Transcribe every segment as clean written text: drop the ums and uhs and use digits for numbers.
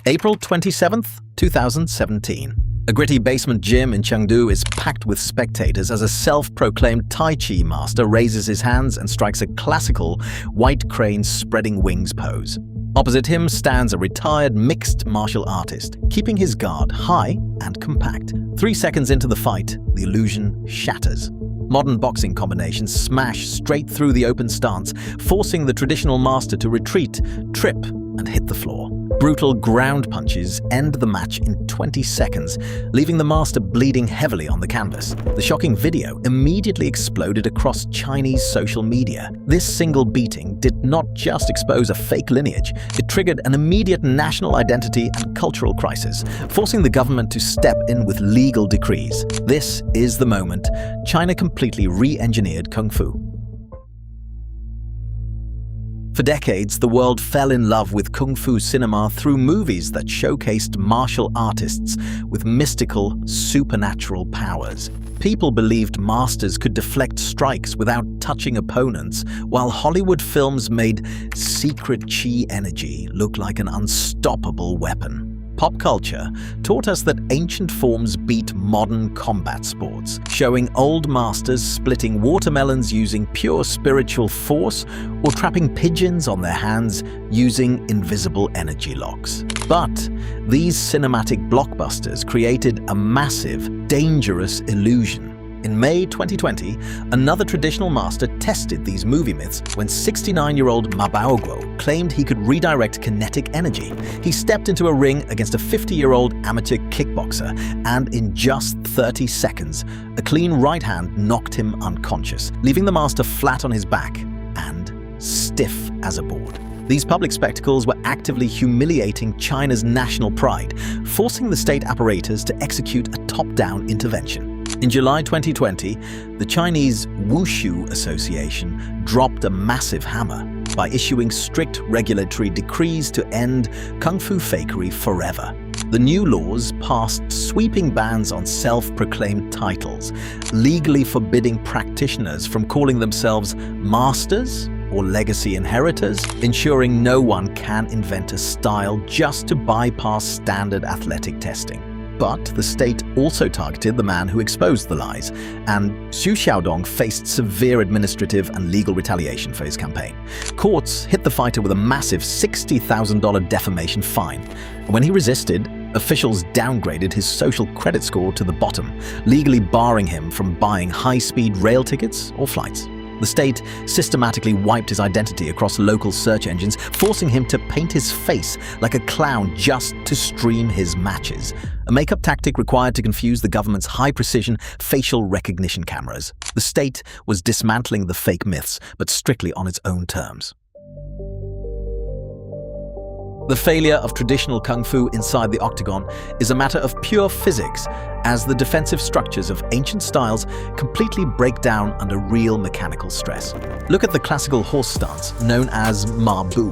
April 27th, 2017. A gritty basement gym in Chengdu is packed with spectators as a self-proclaimed Tai Chi master raises his hands and strikes a classical white crane spreading wings pose. Opposite him stands a retired mixed martial artist, keeping his guard high and compact. 3 seconds into the fight, the illusion shatters. Modern boxing combinations smash straight through the open stance, forcing the traditional master to retreat, trip, and hit the floor. Brutal ground punches end the match in 20 seconds, leaving the master bleeding heavily on the canvas. The shocking video immediately exploded across Chinese social media. This single beating did not just expose a fake lineage, it triggered an immediate national identity and cultural crisis, forcing the government to step in with legal decrees. This is the moment China completely re-engineered Kung Fu. For decades, the world fell in love with Kung Fu cinema through movies that showcased martial artists with mystical, supernatural powers. People believed masters could deflect strikes without touching opponents, while Hollywood films made secret chi energy look like an unstoppable weapon. Pop culture taught us that ancient forms beat modern combat sports, showing old masters splitting watermelons using pure spiritual force or trapping pigeons on their hands using invisible energy locks. But these cinematic blockbusters created a massive, dangerous illusion. In May 2020, another traditional master tested these movie myths when 69-year-old Ma Baoguo claimed he could redirect kinetic energy. He stepped into a ring against a 50-year-old amateur kickboxer, and in just 30 seconds, a clean right hand knocked him unconscious, leaving the master flat on his back and stiff as a board. These public spectacles were actively humiliating China's national pride, forcing the state apparatus to execute a top-down intervention. In July 2020, the Chinese Wushu Association dropped a massive hammer by issuing strict regulatory decrees to end Kung Fu fakery forever. The new laws passed sweeping bans on self-proclaimed titles, legally forbidding practitioners from calling themselves masters or legacy inheritors, ensuring no one can invent a style just to bypass standard athletic testing. But the state also targeted the man who exposed the lies, and Xiaodong faced severe administrative and legal retaliation for his campaign. Courts hit the fighter with a massive $60,000 defamation fine, and when he resisted, officials downgraded his social credit score to the bottom, legally barring him from buying high-speed rail tickets or flights. The state systematically wiped his identity across local search engines, forcing him to paint his face like a clown just to stream his matches, a makeup tactic required to confuse the government's high-precision facial recognition cameras. The state was dismantling the fake myths, but strictly on its own terms. The failure of traditional Kung Fu inside the Octagon is a matter of pure physics, as the defensive structures of ancient styles completely break down under real mechanical stress. Look at the classical horse stance, known as Ma Bu.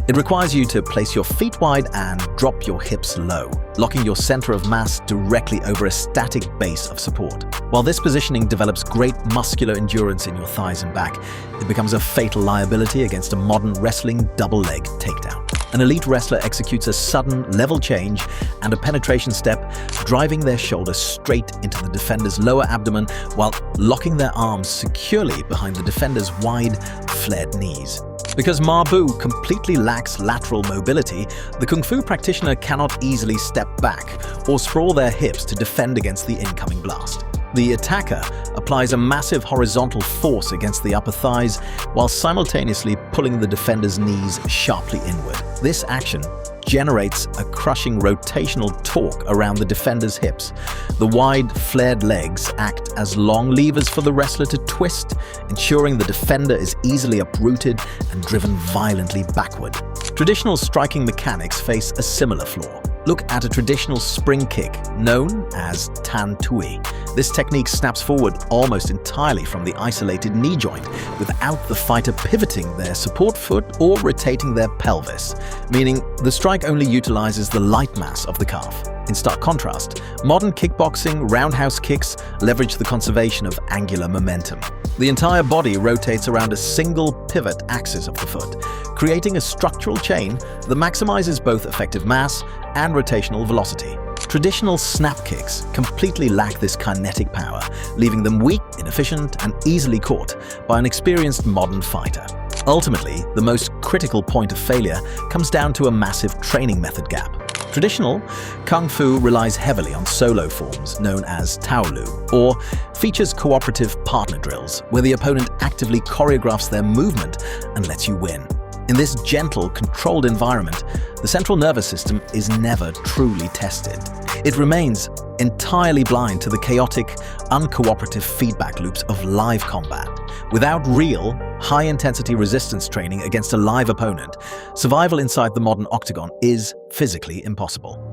It requires you to place your feet wide and drop your hips low, locking your center of mass directly over a static base of support. While this positioning develops great muscular endurance in your thighs and back, it becomes a fatal liability against a modern wrestling double-leg takedown. An elite wrestler executes a sudden level change and a penetration step, driving their shoulder straight into the defender's lower abdomen while locking their arms securely behind the defender's wide, flared knees. Because Ma Bu completely lacks lateral mobility, the Kung Fu practitioner cannot easily step back or sprawl their hips to defend against the incoming blast. The attacker applies a massive horizontal force against the upper thighs while simultaneously pulling the defender's knees sharply inward. This action generates a crushing rotational torque around the defender's hips. The wide, flared legs act as long levers for the wrestler to twist, ensuring the defender is easily uprooted and driven violently backward. Traditional striking mechanics face a similar flaw. Look at a traditional spring kick known as Tan Tui. This technique snaps forward almost entirely from the isolated knee joint without the fighter pivoting their support foot or rotating their pelvis, meaning the strike only utilizes the light mass of the calf. In stark contrast, modern kickboxing roundhouse kicks leverage the conservation of angular momentum. The entire body rotates around a single pivot axis of the foot, creating a structural chain that maximizes both effective mass and rotational velocity. Traditional snap kicks completely lack this kinetic power, leaving them weak, inefficient, and easily caught by an experienced modern fighter. Ultimately, the most critical point of failure comes down to a massive training method gap. Traditional Kung Fu relies heavily on solo forms known as Taolu, or features cooperative partner drills, where the opponent actively choreographs their movement and lets you win. In this gentle, controlled environment, the central nervous system is never truly tested. It remains entirely blind to the chaotic, uncooperative feedback loops of live combat. Without real, high-intensity resistance training against a live opponent, survival inside the modern Octagon is physically impossible.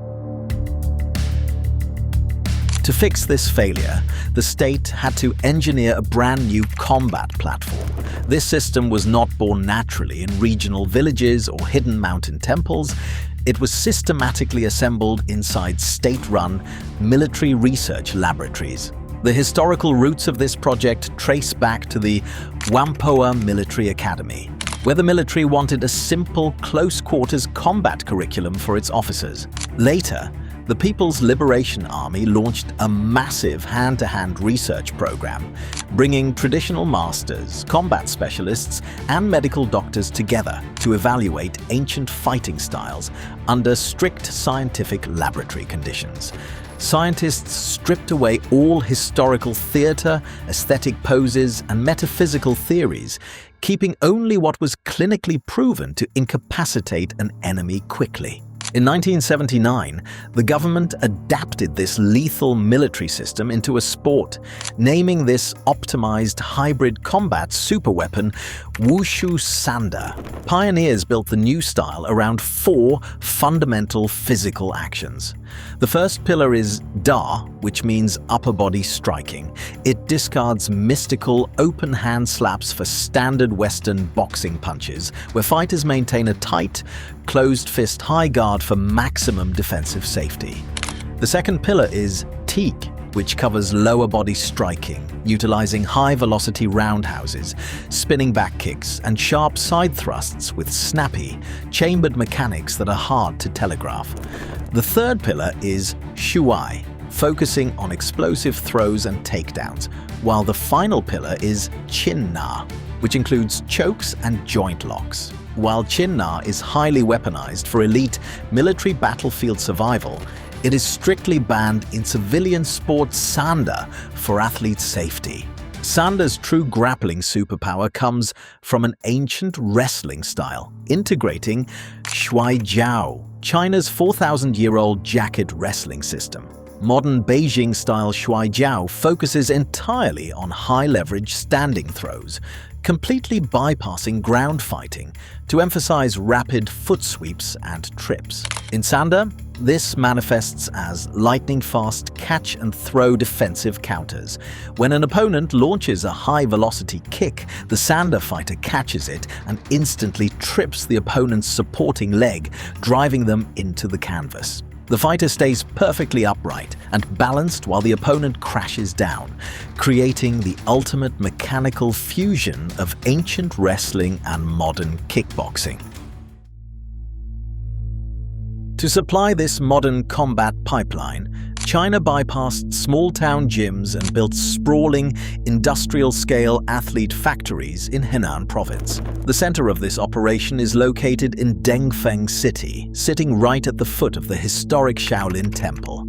To fix this failure, the state had to engineer a brand new combat platform. This system was not born naturally in regional villages or hidden mountain temples. It was systematically assembled inside state-run military research laboratories. The historical roots of this project trace back to the Whampoa Military Academy, where the military wanted a simple, close-quarters combat curriculum for its officers. Later, the People's Liberation Army launched a massive hand-to-hand research program, bringing traditional masters, combat specialists, and medical doctors together to evaluate ancient fighting styles under strict scientific laboratory conditions. Scientists stripped away all historical theater, aesthetic poses, and metaphysical theories, keeping only what was clinically proven to incapacitate an enemy quickly. In 1979, the government adapted this lethal military system into a sport, naming this optimized hybrid combat superweapon Wushu Sanda. Pioneers built the new style around 4 fundamental physical actions. The first pillar is Da, which means upper body striking. It discards mystical open hand slaps for standard Western boxing punches, where fighters maintain a tight, closed fist high guard for maximum defensive safety. The second pillar is Teak, which covers lower body striking, utilizing high-velocity roundhouses, spinning back kicks, and sharp side thrusts with snappy, chambered mechanics that are hard to telegraph. The third pillar is Shuai, focusing on explosive throws and takedowns, while the final pillar is Chin Na, which includes chokes and joint locks. While Chin Na is highly weaponized for elite military battlefield survival, it is strictly banned in civilian sport Sanda for athlete safety. Sanda's true grappling superpower comes from an ancient wrestling style, integrating Shuai Jiao, China's 4,000-year-old jacket wrestling system. Modern Beijing-style Shuai Jiao focuses entirely on high-leverage standing throws, completely bypassing ground fighting to emphasize rapid foot sweeps and trips. In Sanda, this manifests as lightning-fast catch-and-throw defensive counters. When an opponent launches a high-velocity kick, the Sanda fighter catches it and instantly trips the opponent's supporting leg, driving them into the canvas. The fighter stays perfectly upright and balanced while the opponent crashes down, creating the ultimate mechanical fusion of ancient wrestling and modern kickboxing. To supply this modern combat pipeline, China bypassed small-town gyms and built sprawling, industrial-scale athlete factories in Henan province. The center of this operation is located in Dengfeng City, sitting right at the foot of the historic Shaolin Temple.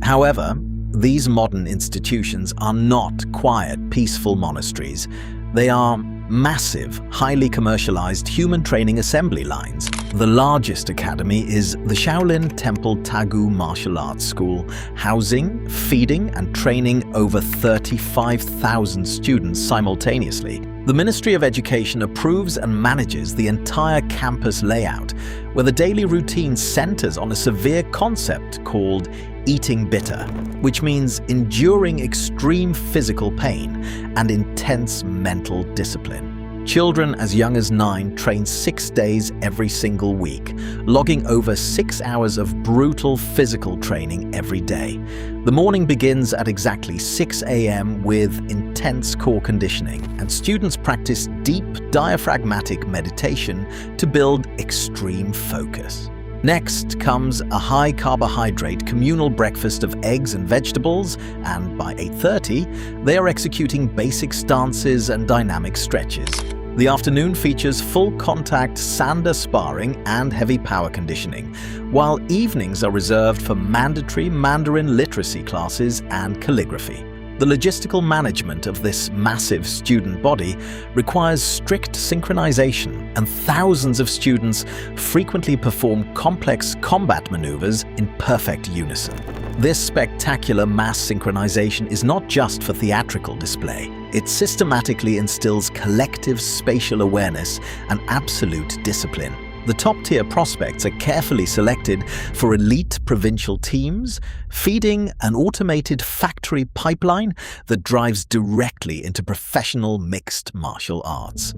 However, these modern institutions are not quiet, peaceful monasteries. They are massive, highly commercialized human training assembly lines. The largest academy is the Shaolin Temple Tagou Martial Arts School, housing, feeding, and training over 35,000 students simultaneously. The Ministry of Education approves and manages the entire campus layout, where the daily routine centers on a severe concept called eating bitter, which means enduring extreme physical pain and intense mental discipline. Children as young as 9 train 6 days every single week, logging over 6 hours of brutal physical training every day. The morning begins at exactly 6 a.m. with intense core conditioning, and students practice deep diaphragmatic meditation to build extreme focus. Next comes a high-carbohydrate communal breakfast of eggs and vegetables, and by 8:30, they are executing basic stances and dynamic stretches. The afternoon features full-contact Sanda sparring and heavy power conditioning, while evenings are reserved for mandatory Mandarin literacy classes and calligraphy. The logistical management of this massive student body requires strict synchronization, and thousands of students frequently perform complex combat maneuvers in perfect unison. This spectacular mass synchronization is not just for theatrical display. It systematically instills collective spatial awareness and absolute discipline. The top-tier prospects are carefully selected for elite provincial teams, feeding an automated factory pipeline that drives directly into professional mixed martial arts.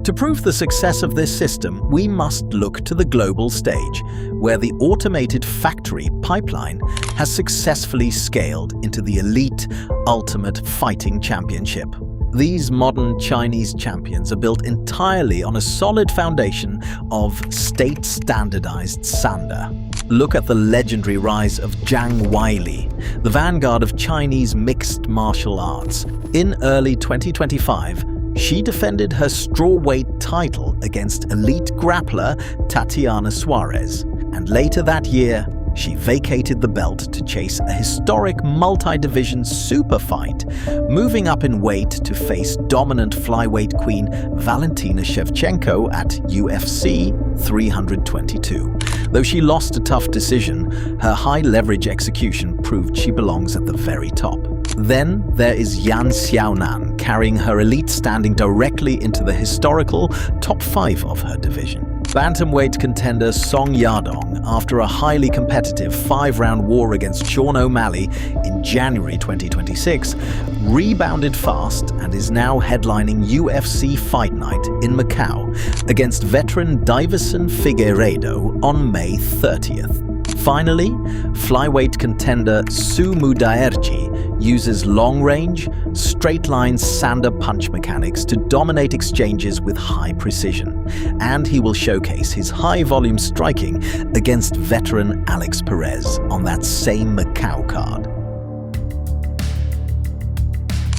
To prove the success of this system, we must look to the global stage, where the automated factory pipeline has successfully scaled into the elite Ultimate Fighting Championship. These modern Chinese champions are built entirely on a solid foundation of state-standardized Sanda. Look at the legendary rise of Zhang Weili, the vanguard of Chinese mixed martial arts. In early 2025, she defended her strawweight title against elite grappler Tatiana Suarez, and later that year, she vacated the belt to chase a historic multi-division super fight, moving up in weight to face dominant flyweight queen Valentina Shevchenko at UFC 322. Though she lost a tough decision, her high-leverage execution proved she belongs at the very top. Then there is Xiaonan, carrying her elite standing directly into the historical top 5 of her division. Bantamweight contender Song Yadong, after a highly competitive 5-round war against Sean O'Malley in January 2026, rebounded fast and is now headlining UFC Fight Night in Macau against veteran Davison Figueiredo on May 30th. Finally, flyweight contender Su Mudaerji uses long-range, straight-line Sanda punch mechanics to dominate exchanges with high precision, and he will showcase his high-volume striking against veteran Alex Perez on that same Macau card.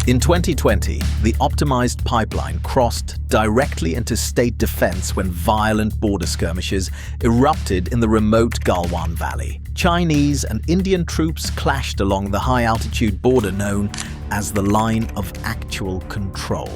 In 2020, the optimized pipeline crossed directly into state defense when violent border skirmishes erupted in the remote Galwan Valley. Chinese and Indian troops clashed along the high-altitude border known as the Line of Actual Control.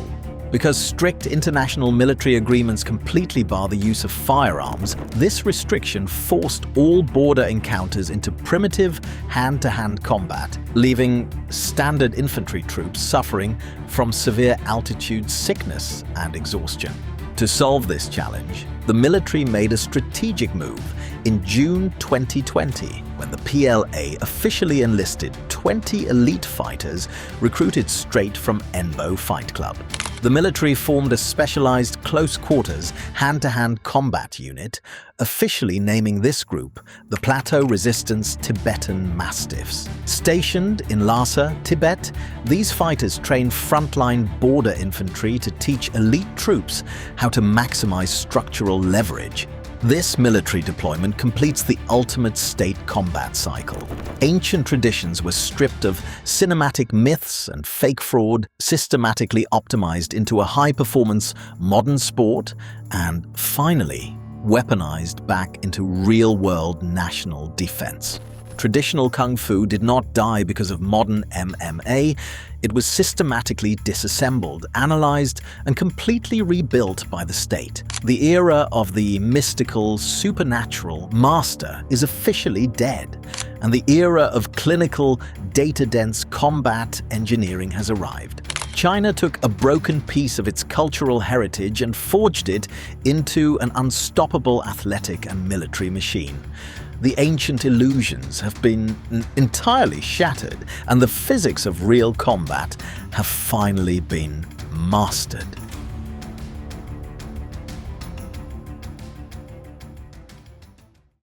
Because strict international military agreements completely bar the use of firearms, this restriction forced all border encounters into primitive hand-to-hand combat, leaving standard infantry troops suffering from severe altitude sickness and exhaustion. To solve this challenge, the military made a strategic move in June 2020 when the PLA officially enlisted 20 elite fighters recruited straight from Enbo Fight Club. The military formed a specialized close-quarters, hand-to-hand combat unit, officially naming this group the Plateau Resistance Tibetan Mastiffs. Stationed in Lhasa, Tibet, these fighters train frontline border infantry to teach elite troops how to maximize structural leverage. This military deployment completes the ultimate state combat cycle. Ancient traditions were stripped of cinematic myths and fake fraud, systematically optimized into a high-performance modern sport, and finally, weaponized back into real-world national defense. Traditional kung fu did not die because of modern MMA. It was systematically disassembled, analyzed, and completely rebuilt by the state. The era of the mystical, supernatural master is officially dead, and the era of clinical, data-dense combat engineering has arrived. China took a broken piece of its cultural heritage and forged it into an unstoppable athletic and military machine. The ancient illusions have been entirely shattered, and the physics of real combat have finally been mastered.